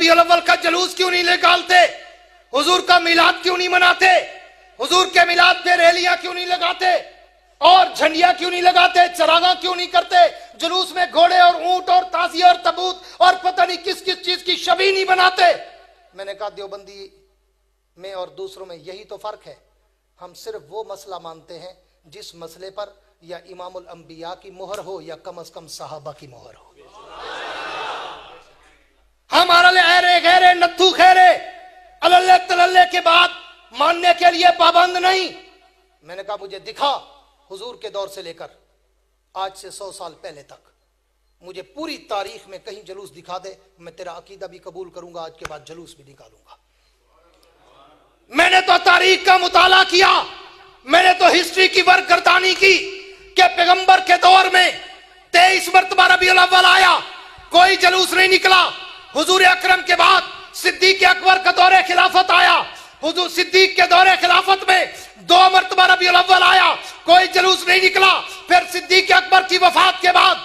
रबीउल अव्वल का जुलूस क्यों नहीं निकालते? हुजूर का मिलाद क्यों नहीं मनाते? हुजूर के मिलाद पे रैलियां क्यों नहीं लगाते और झंडियां क्यों नहीं लगाते? चरागा क्यों नहीं करते? जुलूस में घोड़े और ऊंट और ताजिया और तबूत और पता नहीं किस किस चीज की शबी नहीं बनाते। मैंने कहा देवबंदी में और दूसरों में यही तो फर्क है, हम सिर्फ वो मसला मानते हैं जिस मसले पर या इमामुल अंबिया की मोहर हो या कम से कम सहाबा की मोहर हो। हमारा अरे गहरे नत्थू खैरे अल्ले तल्ले के बाद मानने के लिए पाबंद नहीं। मैंने कहा मुझे दिखा हुजूर के दौर से लेकर आज से 100 साल पहले तक, मुझे पूरी तारीख में कहीं जुलूस दिखा दे, मैं तेरा अकीदा भी कबूल करूंगा, आज के बाद जुलूस भी निकालूंगा। मैंने तो तारीख का मुताला किया, मैंने तो हिस्ट्री की वर्करदानी की कि पैगंबर के दौर में 23 मरतबा रबीउल अव्वल आया, कोई जुलूस नहीं निकला। हुजूर अकरम के बाद सिद्दीक अकबर का दौरे खिलाफत आया, हुजूर सिद्दीक के दौरे खिलाफत में 2 मरतबा रबीउल अव्वल आया, कोई जुलूस नहीं निकला। फिर सिद्दीक अकबर की वफात के बाद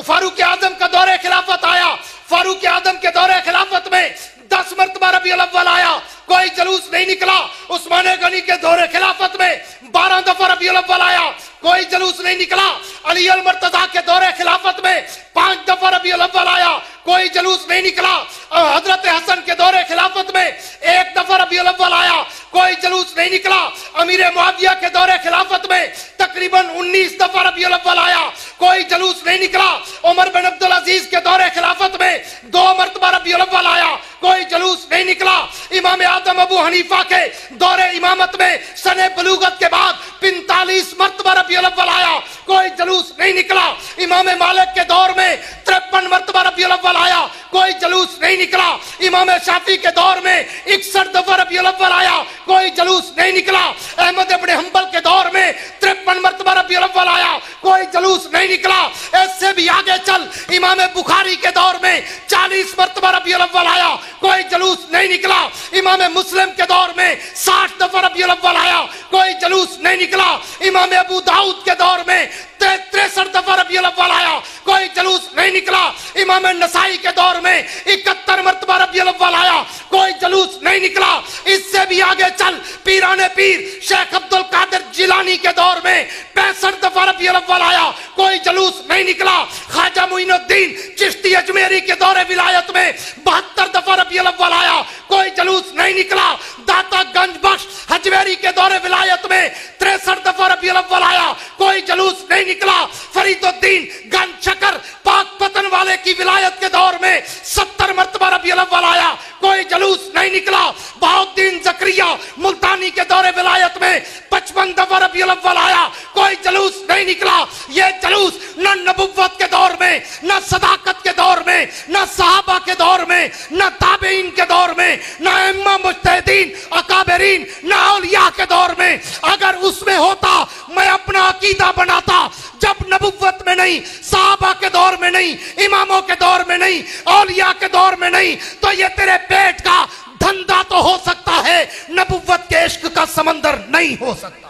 फारूक आजम का दौरे खिलाफत आया, फारूक आजम के दौरे खिलाफत में 10 मरतबा रबीउल अव्वल आया, कोई जुलूस नहीं निकला। उस्मान गनी के दौरे खिलाफत में 12 दफा रबीउल अव्वल आया, कोई जुलूस नहीं निकला। अली अल मुर्तजा के दौरे खिलाफत में 5 दफा रबीउल अव्वल आया, कोई जुलूस नहीं निकला। हजरत हसन के दौरे खिलाफत में 1 दफा रबीउल अव्वल आया, कोई जुलूस नहीं निकला। अमीर मुआविया के दौरे खिलाफत में तकरीबन 19 दफा रबीउल अव्वल आया, कोई जुलूस नहीं निकला। उमर बिन अब्दुल अजीज के दौरे खिलाफत में 2 मरतबा रबीउल अव्वल आया, कोई जुलूस नहीं निकला। इमाम आजम अबू हनीफा के दौरे इमामत में सने बलूगत के बाद 45 मरतबा रबीउल अव्वल आया, कोई जुलूस नहीं निकला। इमाम मालिक के दौर में 53 मरतबा रबीउल अव्वल आया, कोई जुलूस नहीं निकला। इमाम शाफी के दौर में 61 दफा रबीउल अव्वल आया, कोई जुलूस नहीं निकला। अहमद इब्न हंबल के दौर में 53 मरतबा रबीउल अव्वल आया, कोई जुलूस नहीं निकला। इससे भी आगे चल, इमाम बुखारी के दौर में 40 मरतबा रबीउल अव्वल आया, कोई जुलूस नहीं निकला। इमाम मुस्लिम के दौर में 60 दफा रबीउल अव्वल आया, कोई जुलूस नहीं निकला। इमाम अबू दाऊद के दौर में 63 दफा रबीउल अव्वल आया, कोई जुलूस नहीं निकला। इमाम नसाई के दौर में 71 मरतबा रबीउल अव्वल आया, कोई जुलूस नहीं निकला। इससे भी आगे चल, पीराने पीर शेख अब्दुल कादिर जिलानी के दौर में 65 दफा रबीउल अव्वल आया, कोई जुलूस नहीं निकला। ख्वाजा मुइनुद्दीन चिश्ती अजमेरी के दौरे विलायत में 72 दफा रबीउल अव्वल आया, कोई जुलूस नहीं निकला। दाता गंज बख्श हजवेरी के दौरे विलायत में 63 दफा रबीउल अव्वल आया, कोई जुलूस नहीं निकला। फरीदुद्दीन गंज शकर पाक पतन वाले की विलायत के दौर में 70 मरतबा रबीउल अव्वल आया, कोई जुलूस नहीं निकला। बहाउद्दीन जकरिया मुल्तानी के दौरे विलायत में 55 दफा रबीउल अव्वल आया, कोई जुलूस नहीं निकला। ये जुलूस न नबुव्वत के दौर में, न सदाकत के दौर में, न सहाबा के दौर में, न ताबेईन के दौर में, न इम्मा मुज्तहिदीन अकाबरीन, न औलिया के दौर में। अगर उसमें होता मैं अपना अकीदा बनाता, जब नबुव्वत में नहीं, सहाबा के दौर में नहीं, इमामों के दौर में नहीं, औलिया के दौर में नहीं, तो ये तेरे पेट का धंधा तो हो सकता है, नबुव्वत के इश्क का समंदर नहीं हो सकता।